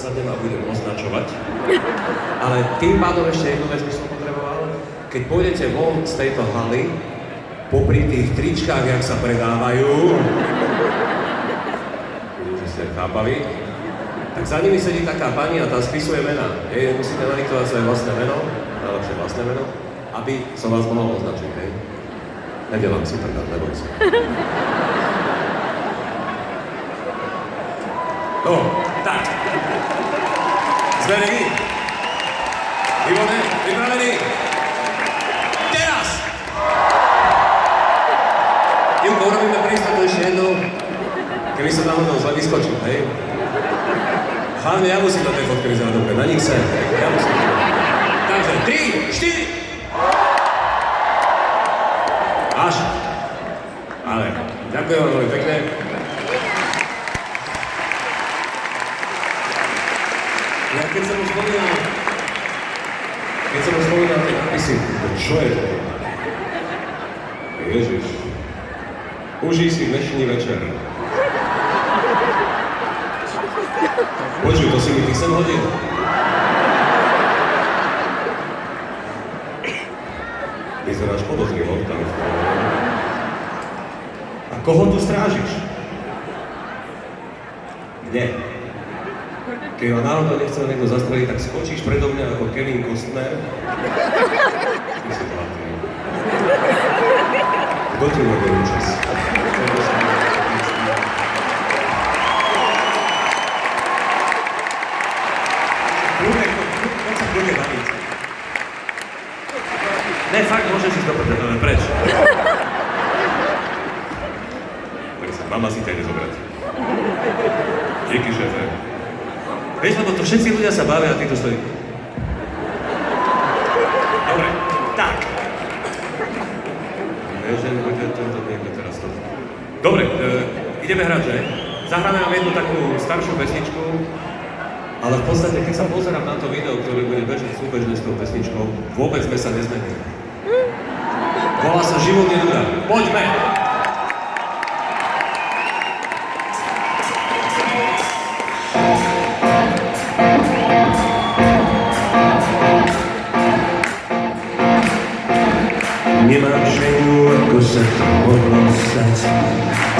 nasadnem a budem označovať. Ale tým pádom ešte jednu vec by som potreboval. Keď pôjdete von z tejto haly, popri tých tričkách, jak sa predávajú, že ste chápaví, tak za nimi sedí taká pani a tá spisuje mená. Musíte nadiktovať svoje vlastné meno, najlepšie vlastné meno, aby som vás mohol označiť, hej. Nedelám si prdať, neboj sa. No, tak. Sme ready? Výborné, pripravení? Teraz! Júko, urobíme prístup ešte jednou, keby som náhodou zle vyskočil, hej? Hlavne ja musím na tej fotke vyzerať dobre, na nich sem, ja musím. Takže, 3, 4! Až. Ale, ďakujem vám veľmi pekne. Ja keď som už spomínal tie nápisy, čo je to? Ježiš. Užij si dnešný večer. Počuj, to si mi tých 7 hodín. Vyzeráš podozrivo tam. A koho tu strážiš? Nie. Keď ho náhodou nechcel niekto zastreliť, tak skočíš predo mňa ako Kevin Costner. Ty si platný. Kto ti urobil čas? Poď sa kľudne baviť. Ne, fakt, môžeš ísť do prdele, preč. Tak sa, mama si ťa ide zobrať. Díky, šéfe. Vieš, lebo to všetci ľudia sa bavia a ty tu stojí. Dobre, tak. Vieš, že to niekto teraz to... Dobre, ideme hrať, že? Zahráme vám jednu takú staršiu pesničku, ale v podstate, keď sa pozerám na to video, ktoré bude bežať súbežné s tou pesničkou, vôbec sme sa nezmenili. Volá sa Život je nuda. Poďme! Nemám ženu, ako sa to mohlo stať.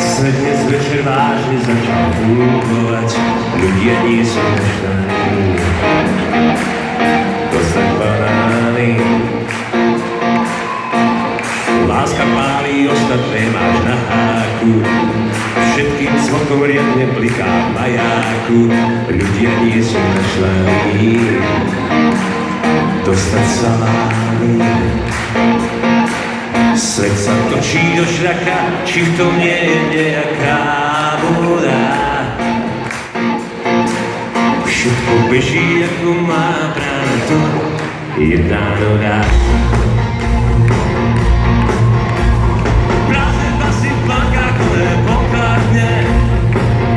Sa dnes večer vážne začal fungovať. Ľudia nie sú naštaní dostať banány. Láska pálí, ostatné máš na háku. Všetkým zvokom riadne bliká v majáku. Ľudia nie sú naštaní dostať salámy. Svet sa točí do šľaka, či v tom nie je nejaká voda. Všetko beží, ako má práve to jedna noga.